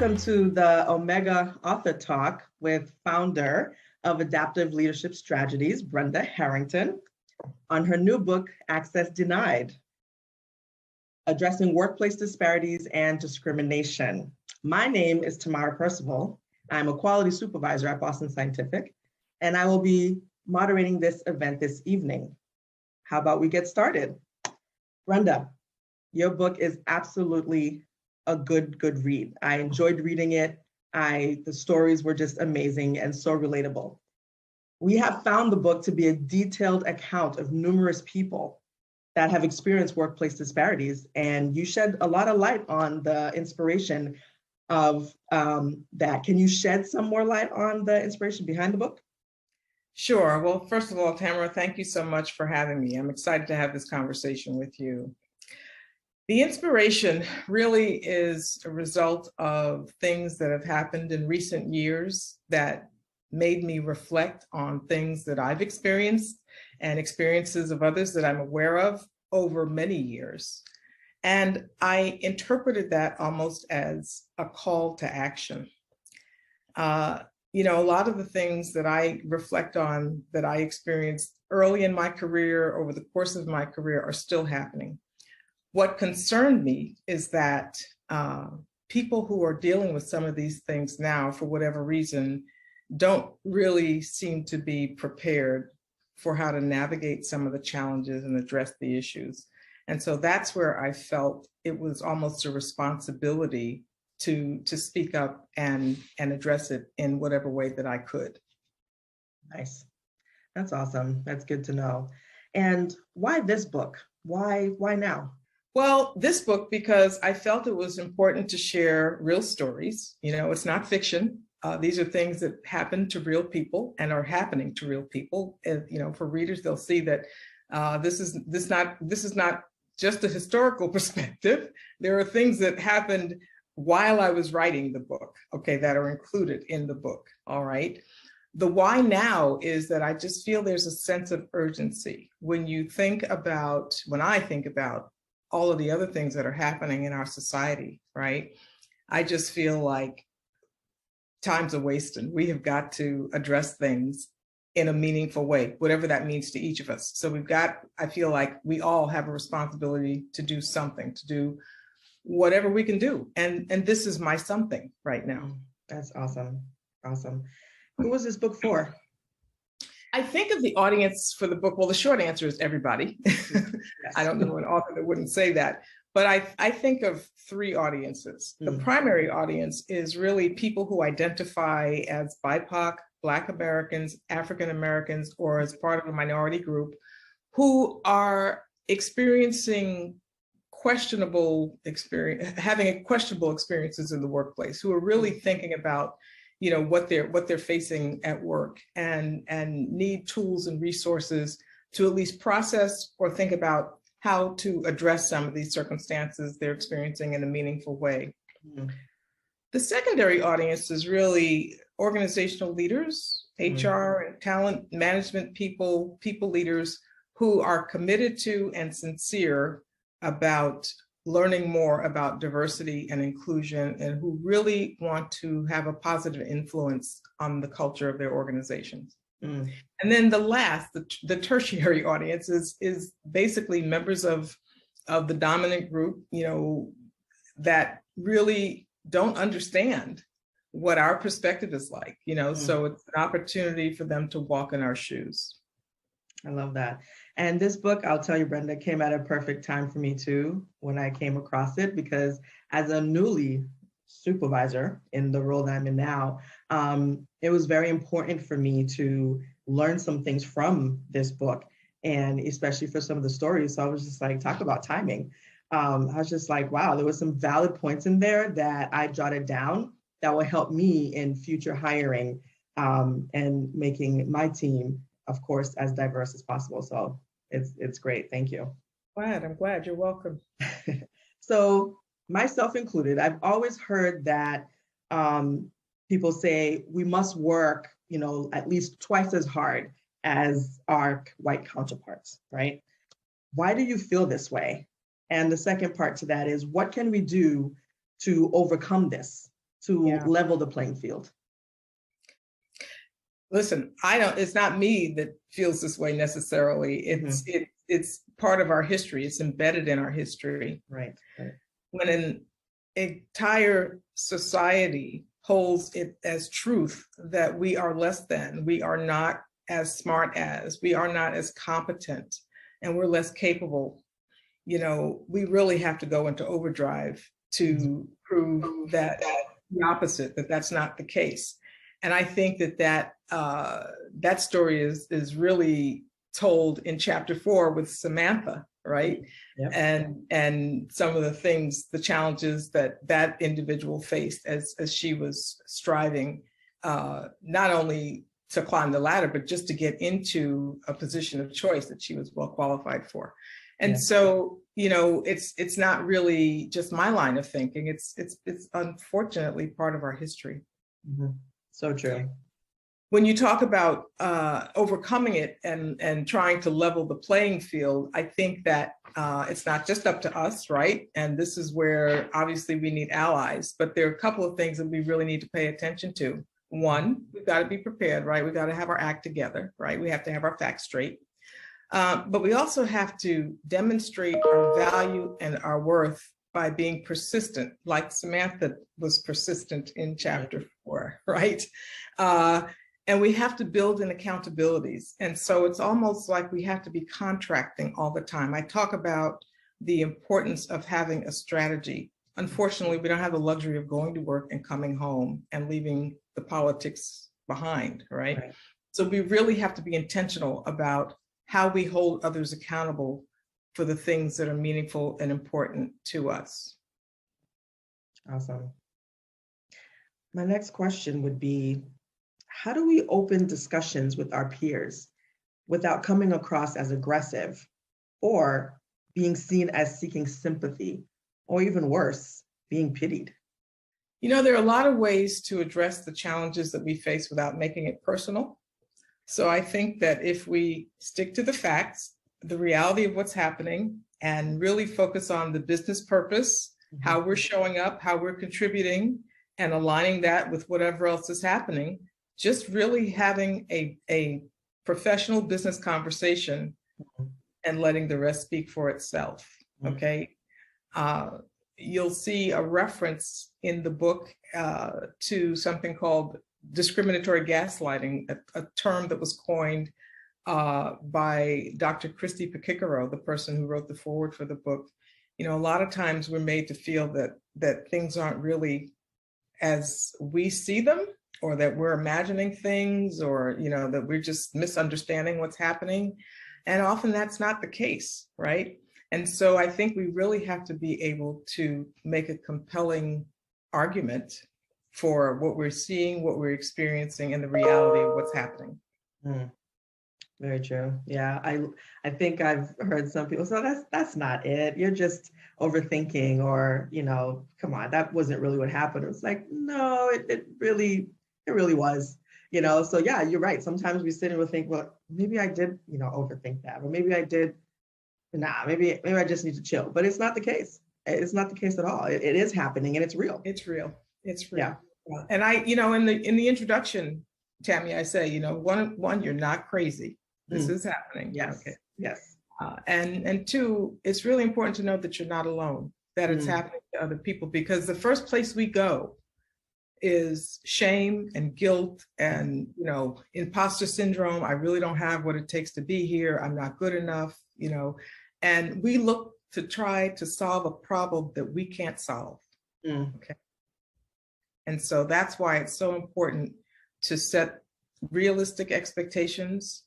Welcome to the Omega Author Talk with founder of Adaptive Leadership Strategies, Brenda Harrington, on her new book, Access Denied, Addressing Workplace Disparities and Discrimination. My name is Tamara Perceval. I'm a quality supervisor at Boston Scientific, and I will be moderating this event this evening. How about we get started? Brenda, your book is absolutely a good read. I enjoyed reading it. The stories were just amazing and so relatable. We have found the book to be a detailed account of numerous people that have experienced workplace disparities, and you shed a lot of light on the inspiration of that. Can you shed some more light on the inspiration behind the book? Sure. Well, first of all, Tamara, thank you so much for having me. I'm excited to have this conversation with you. The inspiration really is a result of things that have happened in recent years that made me reflect on things that I've experienced and experiences of others that I'm aware of over many years. And I interpreted that almost as a call to action. A lot of the things that I reflect on that I experienced early in my career, over the course of my career, are still happening. What concerned me is that people who are dealing with some of these things now, for whatever reason, don't really seem to be prepared for how to navigate some of the challenges and address the issues. And so that's where I felt it was almost a responsibility to speak up and address it in whatever way that I could. Nice. That's awesome. That's good to know. And why this book? Why now? Well, this book, because I felt it was important to share real stories. It's not fiction. These are things that happen to real people and are happening to real people. For readers, they'll see that this is not just a historical perspective. There are things that happened while I was writing the book, that are included in the book, all right? The why now is that I just feel there's a sense of urgency. When I think about all of the other things that are happening in our society, right? I just feel like time's a wasting. We have got to address things in a meaningful way, whatever that means to each of us. So I feel like we all have a responsibility to do something, to do whatever we can do. And this is my something right now. That's awesome. Awesome. Who was this book for? I think of the audience for the book. Well, the short answer is everybody. Yes. I don't know an author that wouldn't say that. But I think of three audiences. The primary audience is really people who identify as BIPOC, Black Americans, African Americans, or as part of a minority group who are experiencing having questionable experiences in the workplace, who are really thinking about what they're facing at work and need tools and resources to at least process or think about how to address some of these circumstances they're experiencing in a meaningful way. The secondary audience is really organizational leaders, HR and talent management people leaders who are committed to and sincere about learning more about diversity and inclusion, and who really want to have a positive influence on the culture of their organizations. And then the tertiary audience is basically members of the dominant group, that really don't understand what our perspective is like, so it's an opportunity for them to walk in our shoes. I love that. And this book, I'll tell you, Brenda, came at a perfect time for me too, when I came across it, because as a newly supervisor in the role that I'm in now, it was very important for me to learn some things from this book, and especially for some of the stories. So I was just like, talk about timing. I was just like, wow, there was some valid points in there that I jotted down that will help me in future hiring and making my team, of course, as diverse as possible. So it's great. Thank you. I'm glad. You're welcome. So myself included, I've always heard that people say we must work, at least twice as hard as our white counterparts, right? Why do you feel this way? And the second part to that is, what can we do to overcome this? to level the playing field? Listen, it's not me that feels this way necessarily. It's part of our history. It's embedded in our history. Right. When an entire society holds it as truth that we are less than, we are not as smart as, we are not as competent, and we're less capable, we really have to go into overdrive to prove that the opposite, that's not the case. And I think that story is really told in chapter 4 with Samantha, right? Yep. And some of the things, the challenges that individual faced as she was striving, not only to climb the ladder, but just to get into a position of choice that she was well qualified for. And so, it's not really just my line of thinking. It's unfortunately part of our history. Mm-hmm. So true. When you talk about overcoming it and trying to level the playing field, I think that it's not just up to us, right? And this is where obviously we need allies, but there are a couple of things that we really need to pay attention to. One, we've got to be prepared, right? We've got to have our act together, right? We have to have our facts straight. But we also have to demonstrate our value and our worth by being persistent, like Samantha was persistent in chapter 4, right? And we have to build in accountabilities. And so it's almost like we have to be contracting all the time. I talk about the importance of having a strategy. Unfortunately, we don't have the luxury of going to work and coming home and leaving the politics behind, right? So we really have to be intentional about how we hold others accountable for the things that are meaningful and important to us. Awesome. My next question would be, how do we open discussions with our peers without coming across as aggressive or being seen as seeking sympathy, or even worse, being pitied? There are a lot of ways to address the challenges that we face without making it personal. So I think that if we stick to the facts, the reality of what's happening, and really focus on the business purpose, how we're showing up, how we're contributing, and aligning that with whatever else is happening, just really having a professional business conversation and letting the rest speak for itself, okay? You'll see a reference in the book to something called discriminatory gaslighting, a term that was coined by Dr. Christy Pekikaro, the person who wrote the foreword for the book. A lot of times we're made to feel that things aren't really as we see them, or that we're imagining things, or that we're just misunderstanding what's happening. And often that's not the case, right? And so I think we really have to be able to make a compelling argument for what we're seeing, what we're experiencing, and the reality of what's happening. Very true. Yeah, I think I've heard some people say that's not it. You're just overthinking, or come on, that wasn't really what happened. It's like, no, it really was. So yeah, you're right. Sometimes we sit and we think, well, maybe I did, overthink that, or maybe I did. Maybe I just need to chill. But it's not the case. It's not the case at all. It is happening, and it's real. It's real. Yeah. And I, in the introduction, Tammy, I say, one, you're not crazy. This is happening. Yes. Okay. Yes. And two, it's really important to know that you're not alone, that it's happening to other people, because the first place we go is shame and guilt and, imposter syndrome. I really don't have what it takes to be here. I'm not good enough, and we look to try to solve a problem that we can't solve. Okay. And so that's why it's so important to set realistic expectations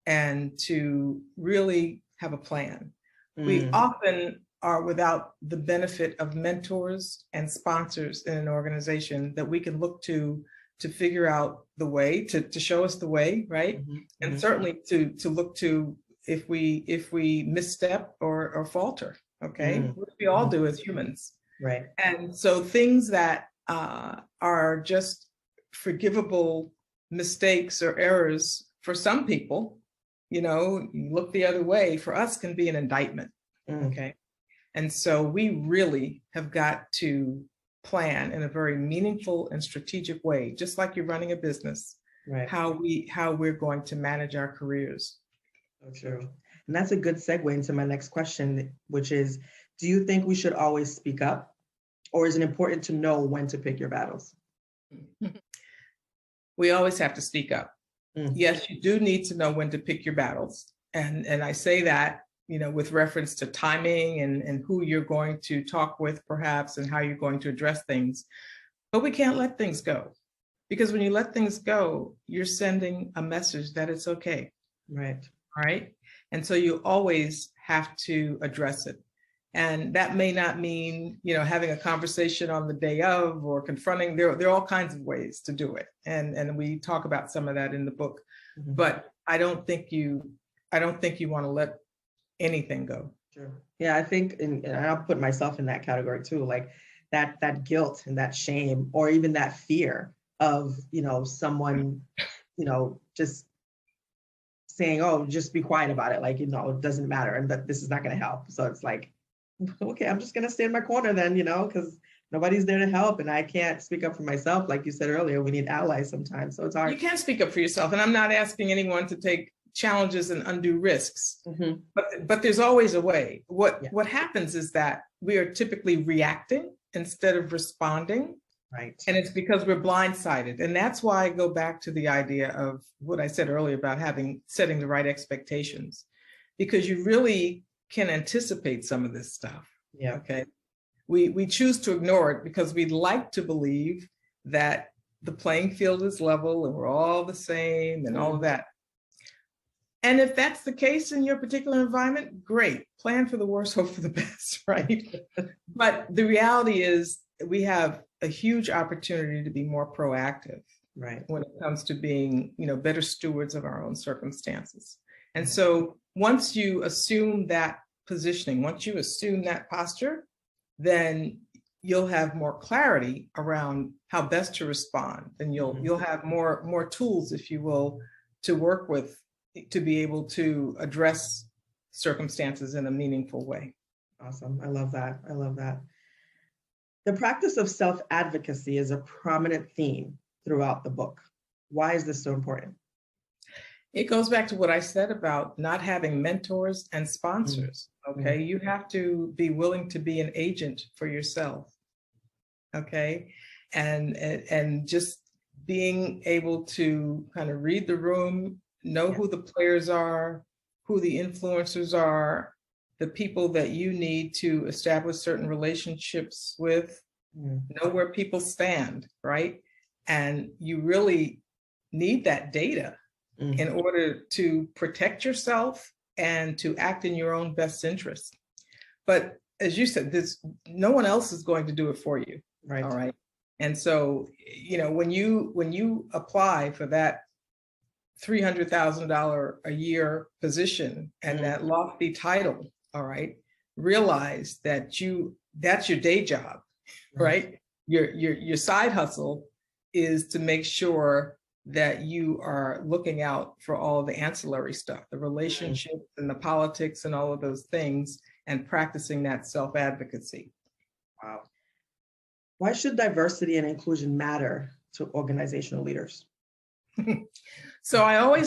and to really have a plan. We often are without the benefit of mentors and sponsors in an organization that we can look to figure out the way, to show us the way, right? And certainly to look to if we misstep or falter, okay? Which we all do as humans. Right. And so things that are just forgivable mistakes or errors for some people, you look the other way, for us can be an indictment, okay? And so we really have got to plan in a very meaningful and strategic way, just like you're running a business, Right. how we're going to manage our careers. So true. And that's a good segue into my next question, which is, do you think we should always speak up, or is it important to know when to pick your battles? We always have to speak up. Mm. Yes, you do need to know when to pick your battles. And I say that, with reference to timing and who you're going to talk with perhaps and how you're going to address things. But we can't let things go, because when you let things go, you're sending a message that it's okay. Right. All right. And so you always have to address it. And that may not mean, having a conversation on the day of or confronting. There are all kinds of ways to do it. And we talk about some of that in the book. Mm-hmm. But I don't think you want to let anything go. Sure. Yeah, I think, and I'll put myself in that category too, like that guilt and that shame, or even that fear of, someone, just saying, oh, just be quiet about it. Like, it doesn't matter, and that this is not going to help. So it's like, okay, I'm just going to stay in my corner then, because nobody's there to help. And I can't speak up for myself. Like you said earlier, we need allies sometimes. So it's hard. You can't speak up for yourself. And I'm not asking anyone to take challenges and undue risks, Mm-hmm. but there's always a way. What happens is that we are typically reacting instead of responding. Right. And it's because we're blindsided. And that's why I go back to the idea of what I said earlier about setting the right expectations, because you really can anticipate some of this stuff. Yeah. Okay. We choose to ignore it because we'd like to believe that the playing field is level and we're all the same and all of that. And if that's the case in your particular environment, great. Plan for the worst, hope for the best, right? But the reality is we have a huge opportunity to be more proactive, right, when it comes to being, better stewards of our own circumstances. And so once you assume that positioning, once you assume that posture, then you'll have more clarity around how best to respond, and you'll have more tools, if you will, to work with, to be able to address circumstances in a meaningful way. Awesome. I love that. I love that. The practice of self-advocacy is a prominent theme throughout the book. Why is this so important? It goes back to what I said about not having mentors and sponsors. Okay. You have to be willing to be an agent for yourself. Okay. And just being able to kind of read the room, know who the players are, who the influencers are, the people that you need to establish certain relationships with, know where people stand, right? And you really need that data in order to protect yourself and to act in your own best interest. But as you said, no one else is going to do it for you. Right. All right. And so, when you apply for that $300,000 a year position and that lofty title, all right, realize that that's your day job, right? Your side hustle is to make sure that you are looking out for all the ancillary stuff, the relationships and the politics and all of those things, and practicing that self-advocacy. Wow. Why should diversity and inclusion matter to organizational leaders? So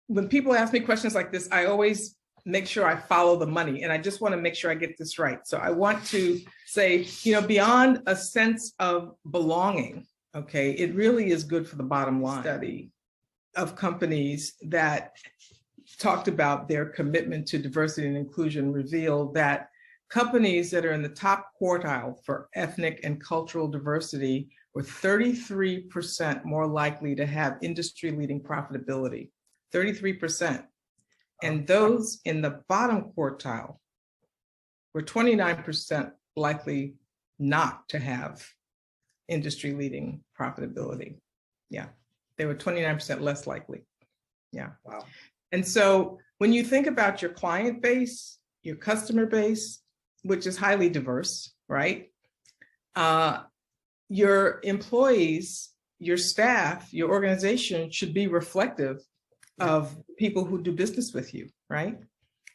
when people ask me questions like this, I always make sure I follow the money. And I just want to make sure I get this right. So I want to say, beyond a sense of belonging, okay, it really is good for the bottom line. Study of companies that talked about their commitment to diversity and inclusion revealed that companies that are in the top quartile for ethnic and cultural diversity were 33% more likely to have industry-leading profitability, 33%. And those in the bottom quartile were 29% likely not to have industry-leading profitability. Yeah, they were 29% less likely. Yeah. Wow. And so when you think about your client base, your customer base, which is highly diverse, right? Your employees, your staff, your organization should be reflective of people who do business with you, right?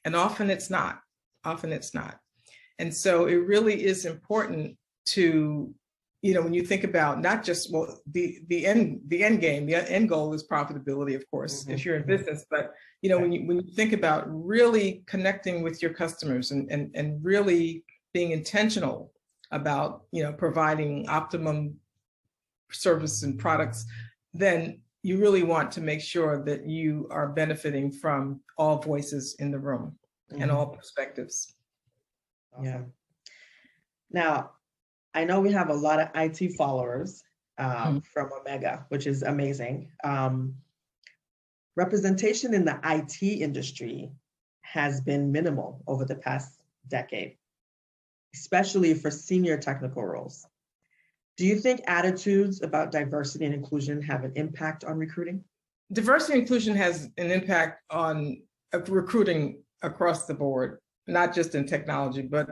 And often it's not. And so it really is important to when you think about not just, well, the end game, the end goal is profitability, of course, if you're in business, but when you think about really connecting with your customers and really being intentional about providing optimum service and products, then you really want to make sure that you are benefiting from all voices in the room and all perspectives. Yeah. Now, I know we have a lot of IT followers from Omega, which is amazing. Representation in the IT industry has been minimal over the past decade, especially for senior technical roles. Do you think attitudes about diversity and inclusion have an impact on recruiting? Diversity and inclusion has an impact on recruiting across the board, not just in technology, but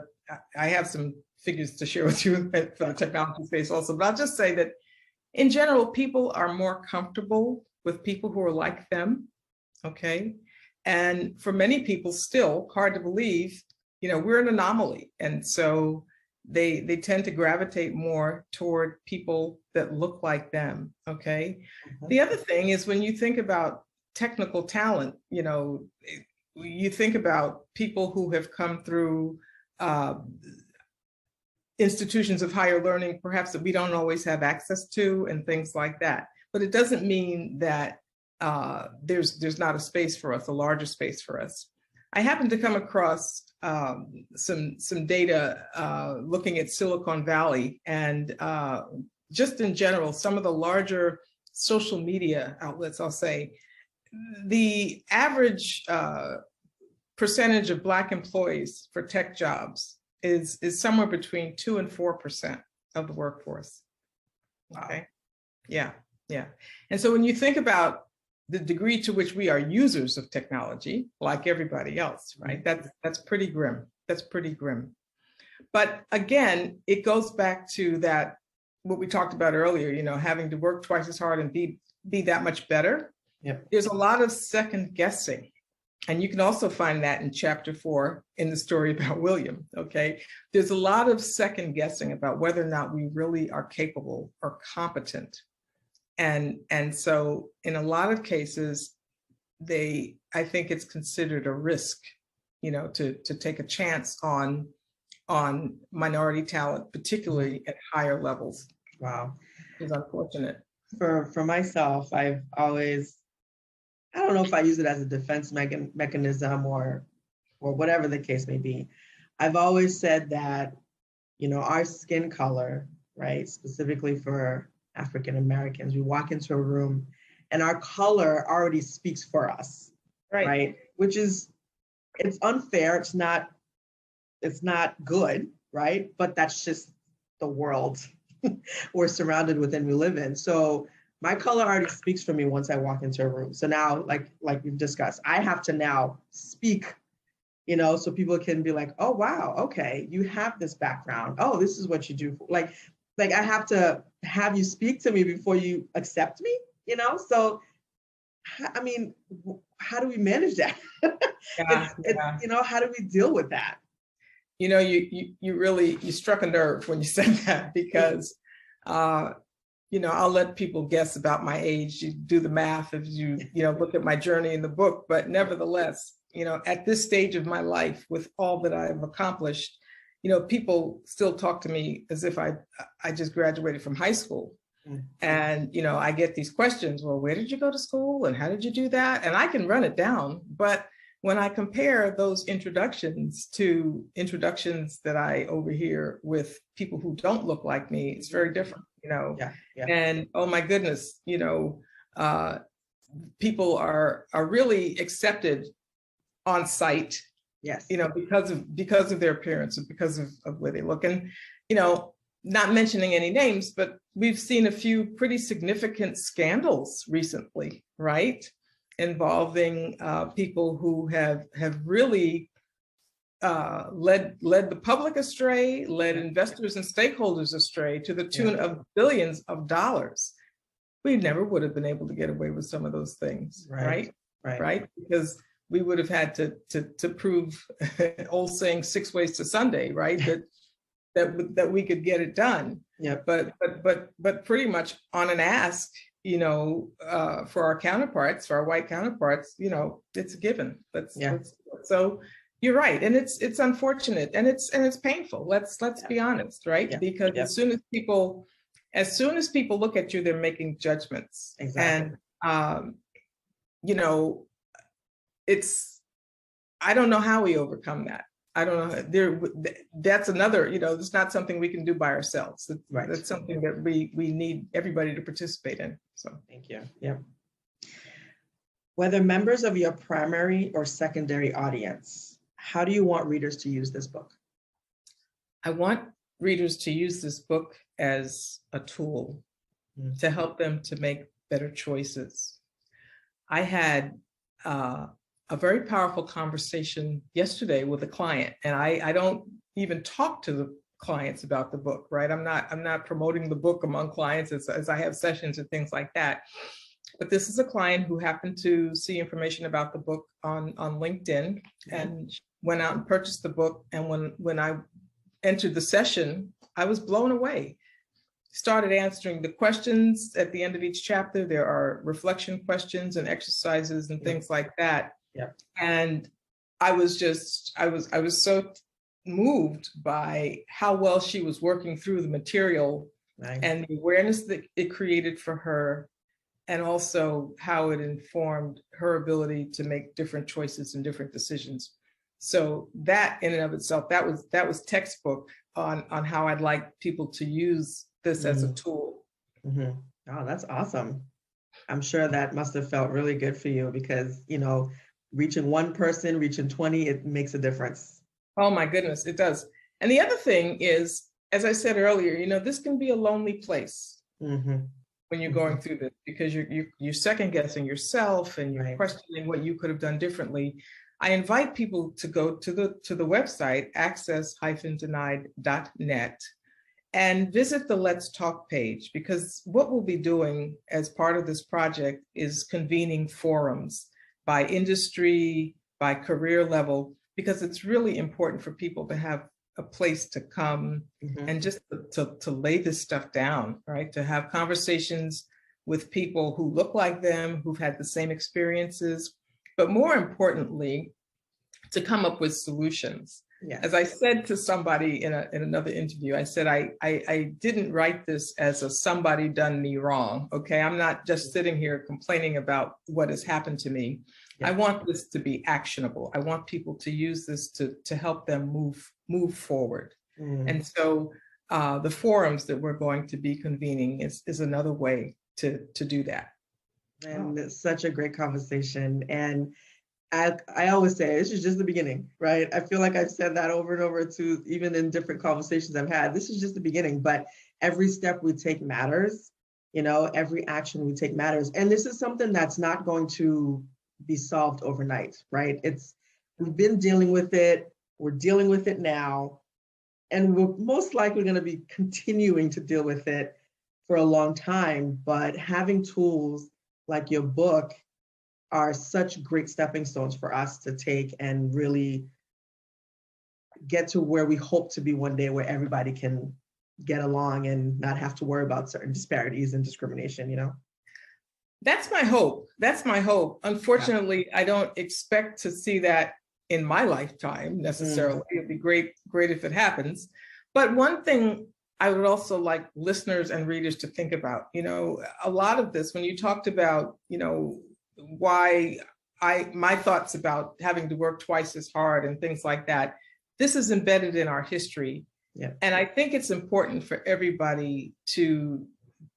I have some figures to share with you for the technology space also. But I'll just say that in general, people are more comfortable with people who are like them, okay? And for many people still, hard to believe, we're an anomaly. And so they tend to gravitate more toward people that look like them, okay? The other thing is when you think about technical talent, you think about people who have come through institutions of higher learning, perhaps that we don't always have access to and things like that. But it doesn't mean that there's not a space for us, a larger space for us. I happened to come across some data looking at Silicon Valley and just in general, some of the larger social media outlets, I'll say, the average percentage of Black employees for tech jobs is somewhere between 2 and 4% of the workforce. Okay. Yeah. And so when you think about the degree to which we are users of technology, like everybody else, right? That's pretty grim. That's pretty grim. But again, it goes back to that, what we talked about earlier, having to work twice as hard and be that much better. Yep. There's a lot of second guessing. And you can also find that in chapter 4 in the story about William, okay? There's a lot of second guessing about whether or not we really are capable or competent. And so in a lot of cases, I think it's considered a risk, to take a chance on minority talent, particularly at higher levels. Wow. It's unfortunate. For myself, I've always, I don't know if I use it as a defense mechanism or whatever the case may be. I've always said that, our skin color, right, specifically for African Americans, we walk into a room and our color already speaks for us, right? Which is, it's unfair. It's not good, right? But that's just the world we're surrounded with and we live in. So my color already speaks for me once I walk into a room. So now, like we've discussed, I have to now speak, so people can be like, oh, wow, okay, you have this background. Oh, this is what you do. Like I have to have you speak to me before you accept me, So, I mean, how do we manage that? How do we deal with that? You really struck a nerve when you said that, because I'll let people guess about my age. You do the math if you look at my journey in the book. But nevertheless, at this stage of my life, with all that I've accomplished, people still talk to me as if I just graduated from high school. Mm-hmm. And, I get these questions. Well, where did you go to school? And how did you do that? And I can run it down. But when I compare those introductions to introductions that I overhear with people who don't look like me, it's very different, Yeah. And oh my goodness, people are really accepted on site. Yes. Because of their appearance and because of where they look. And, not mentioning any names, but we've seen a few pretty significant scandals recently, right? Involving people who have really led the public astray, led investors and stakeholders astray to the tune of billions of dollars. We never would have been able to get away with some of those things, right? Because we would have had to prove old saying 6 ways to Sunday, right? That that we could get it done. Yep. But pretty much on an ask, for our counterparts, for our white counterparts, it's a given. So you're right, and it's unfortunate, and it's painful. Let's be honest, right? Because as soon as people look at you, they're making judgments. Exactly. And I don't know how we overcome that. I don't know. That's another, it's not something we can do by ourselves. That's something that we need everybody to participate in. So thank you. Yeah. Whether members of your primary or secondary audience, how do you want readers to use this book? I want readers to use this book as a tool to help them to make better choices. I had a very powerful conversation yesterday with a client, and I don't even talk to the clients about the book, right? I'm not promoting the book among clients as I have sessions and things like that. But this is a client who happened to see information about the book on LinkedIn and went out and purchased the book. And when I entered the session, I was blown away. Started answering the questions at the end of each chapter. There are reflection questions and exercises and things like that. Yeah. And I was so moved by how well she was working through the material and the awareness that it created for her, and also how it informed her ability to make different choices and different decisions. So that in and of itself, that was textbook on how I'd like people to use this as a tool. Oh, that's awesome. I'm sure that must have felt really good for you, because, reaching one person, reaching 20, it makes a difference. Oh my goodness, it does. And the other thing is, as I said earlier, this can be a lonely place when you're going through this, because you're second guessing yourself and you're questioning what you could have done differently. I invite people to go to the website, access-denied.net, and visit the Let's Talk page, because what we'll be doing as part of this project is convening forums by industry, by career level, because it's really important for people to have a place to come and just to lay this stuff down, right? To have conversations with people who look like them, who've had the same experiences, but more importantly, to come up with solutions. Yeah. As I said to somebody in another interview, I said, I didn't write this as a somebody done me wrong, okay? I'm not just sitting here complaining about what has happened to me. Yeah. I want this to be actionable. I want people to use this to help them move forward. And so the forums that we're going to be convening is another way to do that. And it's such a great conversation. And I always say this is just the beginning, right? I feel like I've said that over and over too, even in different conversations I've had. This is just the beginning, but every step we take matters. Every action we take matters. And this is something that's not going to be solved overnight, right? We've been dealing with it. We're dealing with it now. And we're most likely going to be continuing to deal with it for a long time. But having tools like your book are such great stepping stones for us to take and really get to where we hope to be one day, where everybody can get along and not have to worry about certain disparities and discrimination, That's my hope. That's my hope. Unfortunately, I don't expect to see that in my lifetime necessarily. It'd be great if it happens. But one thing I would also like listeners and readers to think about, a lot of this, when you talked about, why my thoughts about having to work twice as hard and things like that, this is embedded in our history. Yeah. And I think it's important for everybody to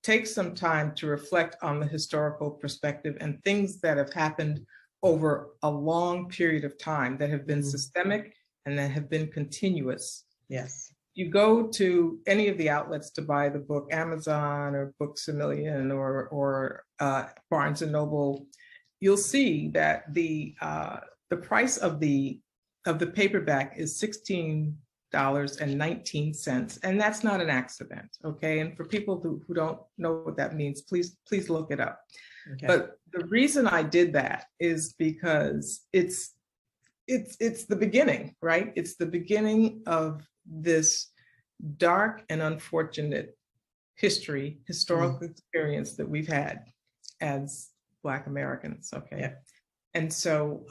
take some time to reflect on the historical perspective and things that have happened over a long period of time that have been systemic and that have been continuous. Yes. You go to any of the outlets to buy the book, Amazon or Books A Million or Barnes and Noble, you'll see that the price of the paperback is $16.19, and that's not an accident, okay? And for people who don't know what that means, please look it up. Okay. But the reason I did that is because it's the beginning, right? It's the beginning of this dark and unfortunate historical experience that we've had as Black Americans, okay? Yeah. And so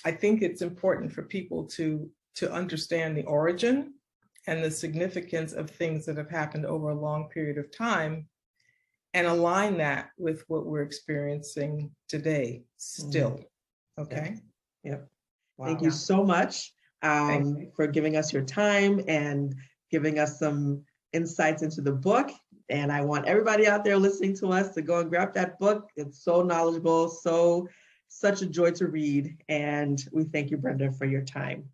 I think it's important for people to understand the origin and the significance of things that have happened over a long period of time and align that with what we're experiencing today still, okay? Yep. Wow. Thank you so much for giving us your time and giving us some insights into the book. And I want everybody out there listening to us to go and grab that book. It's so knowledgeable, such a joy to read. And we thank you, Brenda, for your time.